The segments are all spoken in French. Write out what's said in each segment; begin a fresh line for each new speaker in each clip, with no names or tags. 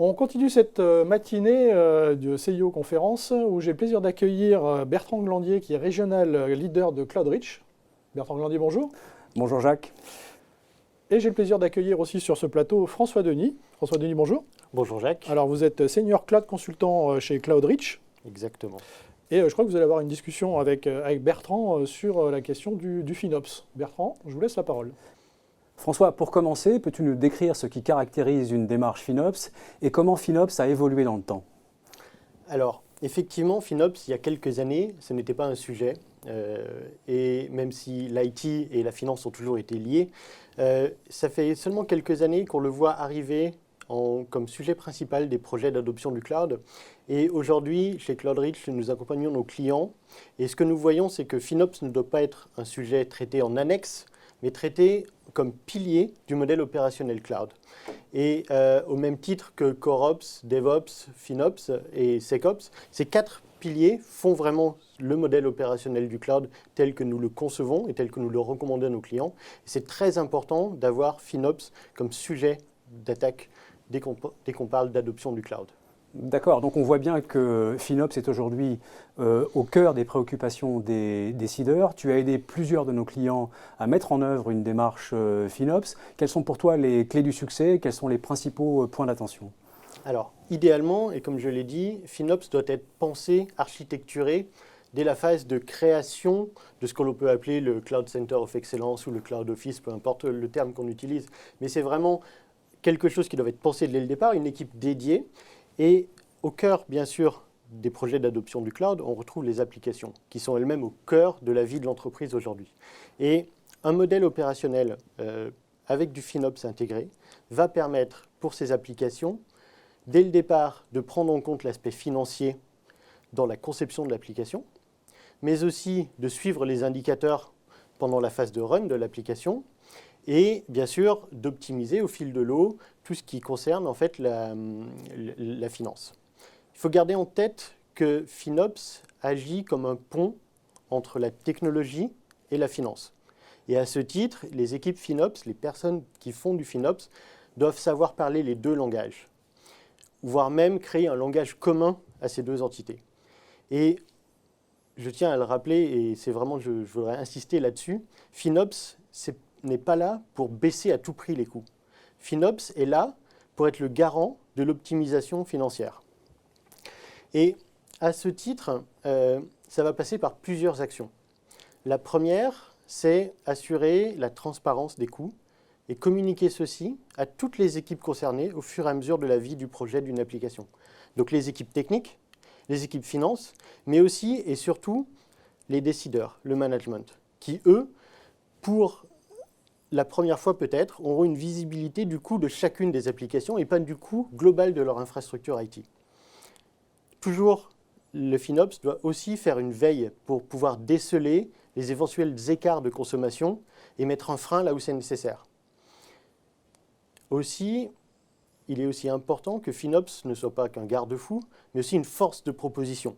On continue cette matinée de CIO Conférence où j'ai le plaisir d'accueillir Bertrand Glandier qui est Regional Leader de Cloudreach. Bertrand Glandier, bonjour.
Bonjour Jacques.
Et j'ai le plaisir d'accueillir aussi sur ce plateau François Denis. François Denis, bonjour.
Bonjour Jacques.
Alors vous êtes Senior Cloud Consultant chez Cloudreach.
Exactement.
Et je crois que vous allez avoir une discussion avec Bertrand sur la question du FinOps. Bertrand, je vous laisse la parole.
François, pour commencer, peux-tu nous décrire ce qui caractérise une démarche FinOps et comment FinOps a évolué dans le temps?
Alors, effectivement, FinOps, il y a quelques années, ce n'était pas un sujet. Et même si l'IT et la finance ont toujours été liés, ça fait seulement quelques années qu'on le voit arriver comme sujet principal des projets d'adoption du cloud. Et aujourd'hui, chez Cloudreach, nous accompagnons nos clients. Et ce que nous voyons, c'est que FinOps ne doit pas être un sujet traité en annexe, mais traité comme pilier du modèle opérationnel cloud. Et au même titre que CoreOps, DevOps, FinOps et SecOps, ces quatre piliers font vraiment le modèle opérationnel du cloud tel que nous le concevons et tel que nous le recommandons à nos clients. Et c'est très important d'avoir FinOps comme sujet d'attaque dès qu'on parle d'adoption du cloud.
D'accord, donc on voit bien que FinOps est aujourd'hui au cœur des préoccupations des décideurs. Tu as aidé plusieurs de nos clients à mettre en œuvre une démarche FinOps. Quelles sont pour toi les clés du succès? Quels sont les principaux points d'attention?
Alors, idéalement, et comme je l'ai dit, FinOps doit être pensé, architecturé dès la phase de création de ce que l'on peut appeler le Cloud Center of Excellence ou le Cloud Office, peu importe le terme qu'on utilise. Mais c'est vraiment quelque chose qui doit être pensé dès le départ, une équipe dédiée. Et au cœur, bien sûr, des projets d'adoption du cloud, on retrouve les applications, qui sont elles-mêmes au cœur de la vie de l'entreprise aujourd'hui. Et un modèle opérationnel avec du FinOps intégré va permettre pour ces applications, dès le départ, de prendre en compte l'aspect financier dans la conception de l'application, mais aussi de suivre les indicateurs pendant la phase de run de l'application, et bien sûr d'optimiser au fil de l'eau tout ce qui concerne en fait la finance. Il faut garder en tête que FinOps agit comme un pont entre la technologie et la finance. Et à ce titre, les équipes FinOps, les personnes qui font du FinOps, doivent savoir parler les deux langages, voire même créer un langage commun à ces deux entités. Et je tiens à le rappeler, et c'est vraiment, je voudrais insister là-dessus, FinOps n'est pas là pour baisser à tout prix les coûts. FinOps est là pour être le garant de l'optimisation financière. Et à ce titre, ça va passer par plusieurs actions. La première, c'est assurer la transparence des coûts et communiquer ceci à toutes les équipes concernées au fur et à mesure de la vie du projet d'une application. Donc les équipes techniques, les équipes finances, mais aussi et surtout les décideurs, le management, qui eux, pour la première fois peut-être, auront une visibilité du coût de chacune des applications et pas du coût global de leur infrastructure IT. Toujours, le FinOps doit aussi faire une veille pour pouvoir déceler les éventuels écarts de consommation et mettre un frein là où c'est nécessaire. Aussi, il est aussi important que FinOps ne soit pas qu'un garde-fou, mais aussi une force de proposition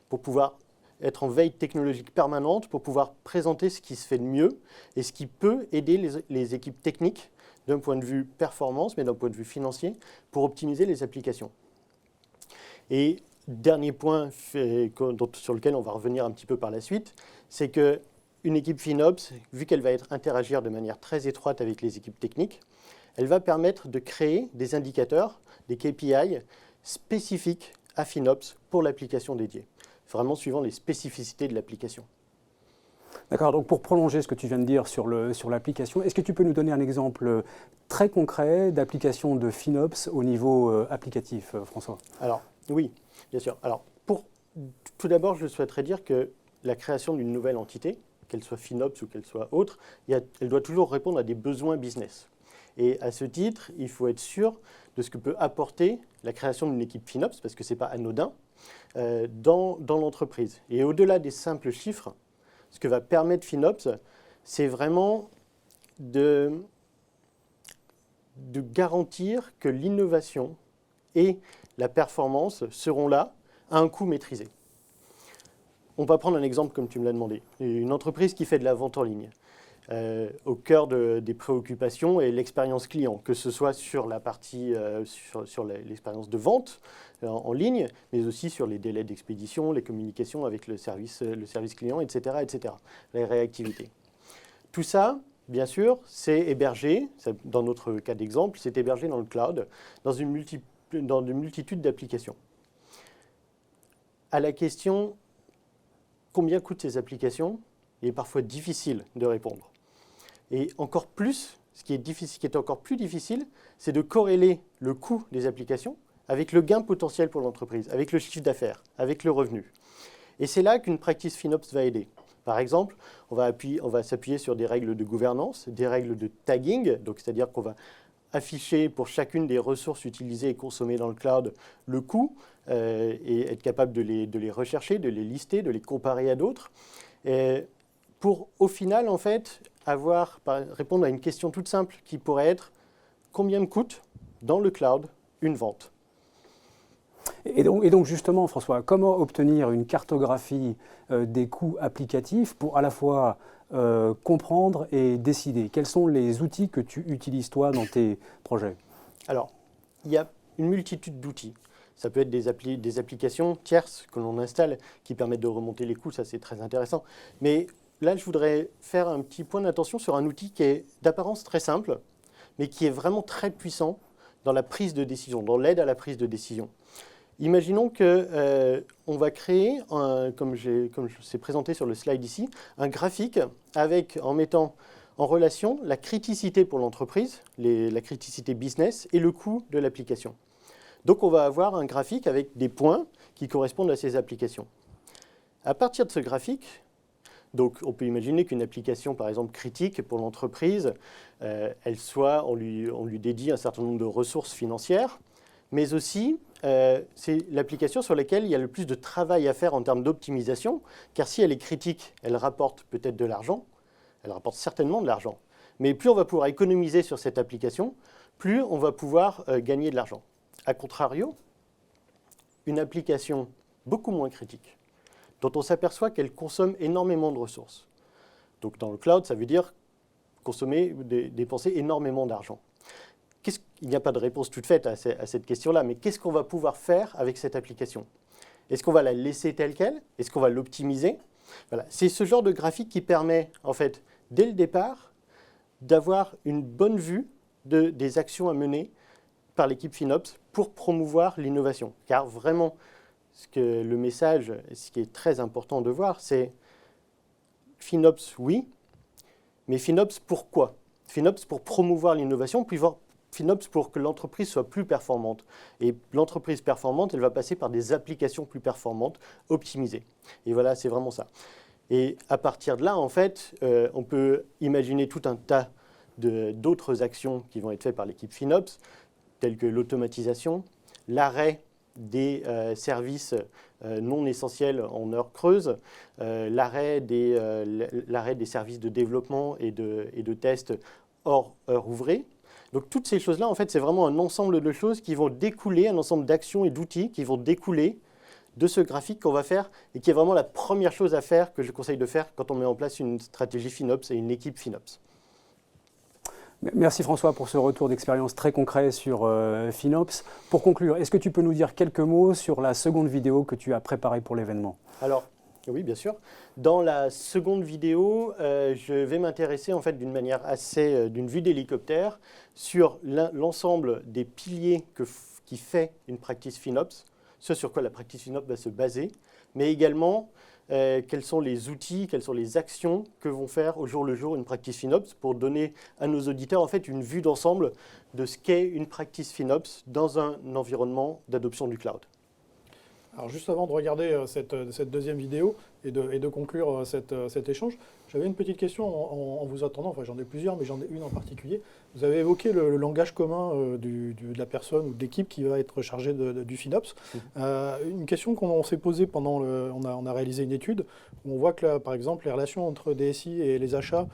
pour pouvoir être en veille technologique permanente, pour pouvoir présenter ce qui se fait de mieux et ce qui peut aider les équipes techniques d'un point de vue performance, mais d'un point de vue financier, pour optimiser les applications. Et dernier point sur lequel on va revenir un petit peu par la suite, c'est qu'une équipe FinOps, vu qu'elle va interagir de manière très étroite avec les équipes techniques, elle va permettre de créer des indicateurs, des KPI spécifiques à FinOps pour l'application dédiée, vraiment suivant les spécificités de l'application.
D'accord, donc pour prolonger ce que tu viens de dire sur l'application, est-ce que tu peux nous donner un exemple très concret d'application de FinOps au niveau applicatif, François?
Alors, oui, bien sûr. Alors, tout d'abord, je souhaiterais dire que la création d'une nouvelle entité, qu'elle soit FinOps ou qu'elle soit autre, elle doit toujours répondre à des besoins business. Et à ce titre, il faut être sûr de ce que peut apporter la création d'une équipe FinOps, parce que ce n'est pas anodin, dans l'entreprise. Et au-delà des simples chiffres, ce que va permettre FinOps, c'est vraiment de garantir que l'innovation et la performance seront là à un coût maîtrisé. On va prendre un exemple comme tu me l'as demandé. Une entreprise qui fait de la vente en ligne. au cœur des préoccupations et l'expérience client, que ce soit sur la partie, sur l'expérience de vente en ligne, mais aussi sur les délais d'expédition, les communications avec le service client, etc., la réactivité. Tout ça, bien sûr, c'est hébergé, dans notre cas d'exemple, c'est hébergé dans le cloud, dans une multitude d'applications. À la question combien coûtent ces applications, il est parfois difficile de répondre. Et encore plus, ce qui est encore plus difficile, c'est de corréler le coût des applications avec le gain potentiel pour l'entreprise, avec le chiffre d'affaires, avec le revenu. Et c'est là qu'une practice FinOps va aider. Par exemple, on va s'appuyer sur des règles de gouvernance, des règles de tagging, donc c'est-à-dire qu'on va afficher pour chacune des ressources utilisées et consommées dans le cloud le coût et être capable de les rechercher, de les lister, de les comparer à d'autres. Pour, au final, en fait, répondre à une question toute simple qui pourrait être combien me coûte dans le cloud une vente?
Et donc justement, François, comment obtenir une cartographie des coûts applicatifs pour à la fois comprendre et décider? Quels sont les outils que tu utilises toi dans tes projets?
Alors, il y a une multitude d'outils. Ça peut être des applications tierces que l'on installe qui permettent de remonter les coûts, ça c'est très intéressant. Mais là, je voudrais faire un petit point d'attention sur un outil qui est d'apparence très simple, mais qui est vraiment très puissant dans la prise de décision, dans l'aide à la prise de décision. Imaginons qu'on va créer, comme c'est présenté sur le slide ici, un graphique en mettant en relation la criticité pour l'entreprise, la criticité business et le coût de l'application. Donc on va avoir un graphique avec des points qui correspondent à ces applications. À partir de ce graphique, donc on peut imaginer qu'une application par exemple critique pour l'entreprise, on lui dédie un certain nombre de ressources financières, mais aussi c'est l'application sur laquelle il y a le plus de travail à faire en termes d'optimisation, car si elle est critique, elle rapporte peut-être de l'argent, elle rapporte certainement de l'argent. Mais plus on va pouvoir économiser sur cette application, plus on va pouvoir gagner de l'argent. A contrario, une application beaucoup moins critique, dont on s'aperçoit qu'elle consomme énormément de ressources. Donc dans le cloud, ça veut dire dépenser énormément d'argent. Il n'y a pas de réponse toute faite à cette question-là, mais qu'est-ce qu'on va pouvoir faire avec cette application? Est-ce qu'on va la laisser telle qu'elle? Est-ce qu'on va l'optimiser? Voilà. C'est ce genre de graphique qui permet, en fait, dès le départ, d'avoir une bonne vue des actions à mener par l'équipe FinOps pour promouvoir l'innovation. Car vraiment, le message, ce qui est très important de voir, c'est FinOps, oui, mais FinOps pourquoi? FinOps pour promouvoir l'innovation, puis FinOps pour que l'entreprise soit plus performante. Et l'entreprise performante, elle va passer par des applications plus performantes, optimisées. Et voilà, c'est vraiment ça. Et à partir de là, en fait, on peut imaginer tout un tas d'autres actions qui vont être faites par l'équipe FinOps, telles que l'automatisation, l'arrêt des services non essentiels en heures creuses, l'arrêt des services de développement et de tests hors heures ouvrées. Donc toutes ces choses-là, en fait, c'est vraiment un ensemble de choses qui vont découler, un ensemble d'actions et d'outils qui vont découler de ce graphique qu'on va faire et qui est vraiment la première chose à faire que je conseille de faire quand on met en place une stratégie FinOps et une équipe FinOps.
Merci François pour ce retour d'expérience très concret sur FinOps. Pour conclure, est-ce que tu peux nous dire quelques mots sur la seconde vidéo que tu as préparée pour l'événement?
Alors, oui, bien sûr. Dans la seconde vidéo, je vais m'intéresser en fait d'une manière d'une vue d'hélicoptère sur l'ensemble des piliers qui fait une practice FinOps, ce sur quoi la practice FinOps va se baser, mais également quels sont les outils, quelles sont les actions que vont faire au jour le jour une practice FinOps pour donner à nos auditeurs en fait une vue d'ensemble de ce qu'est une practice FinOps dans un environnement d'adoption du cloud.
Alors juste avant de regarder cette deuxième vidéo et de conclure cet échange, j'avais une petite question en vous attendant, enfin j'en ai plusieurs, mais j'en ai une en particulier. Vous avez évoqué le langage commun de la personne ou de l'équipe qui va être chargée du FinOps. Une question qu'on s'est posée pendant on a réalisé une étude où on voit que là, par exemple, les relations entre DSI et les achats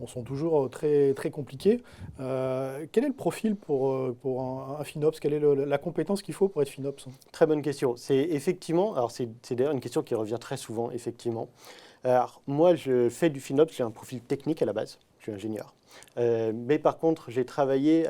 sont toujours très, très compliquées. Quel est le profil pour un FinOps? Quelle est la compétence qu'il faut pour être FinOps?
Très bonne question. C'est effectivement, alors c'est d'ailleurs une question qui revient très souvent, effectivement. Alors moi, je fais du FinOps, j'ai un profil technique à la base. je suis ingénieur. Mais par contre, j'ai travaillé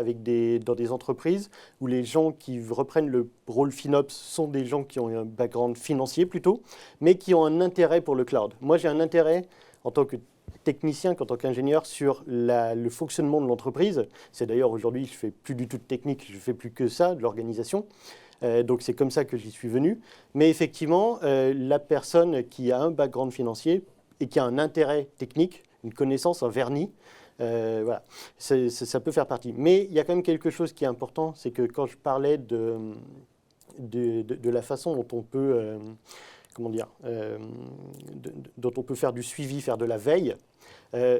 dans des entreprises où les gens qui reprennent le rôle FinOps sont des gens qui ont un background financier plutôt, mais qui ont un intérêt pour le cloud. Moi, j'ai un intérêt en tant que technicien qu'en tant qu'ingénieur sur le fonctionnement de l'entreprise. C'est d'ailleurs aujourd'hui, je ne fais plus du tout de technique, je ne fais plus que ça, de l'organisation. Donc c'est comme ça que j'y suis venu. Mais effectivement, la personne qui a un background financier et qui a un intérêt technique, une connaissance, un vernis, voilà, ça peut faire partie. Mais il y a quand même quelque chose qui est important, c'est que quand je parlais de la façon dont on peut, dont on peut faire du suivi, faire de la veille,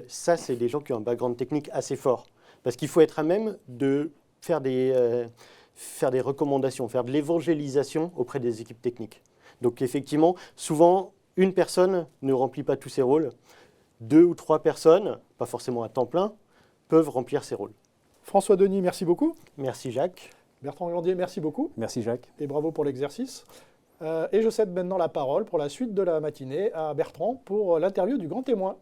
ça, c'est des gens qui ont un background technique assez fort. Parce qu'il faut être à même de faire des recommandations, faire de l'évangélisation auprès des équipes techniques. Donc effectivement, souvent, une personne ne remplit pas tous ses rôles. 2 ou 3 personnes, pas forcément à temps plein, peuvent remplir ces rôles.
François Denis, merci beaucoup.
Merci Jacques.
Bertrand Glandier, merci beaucoup.
Merci Jacques.
Et bravo pour l'exercice. Et je cède maintenant la parole pour la suite de la matinée à Bertrand pour l'interview du grand témoin.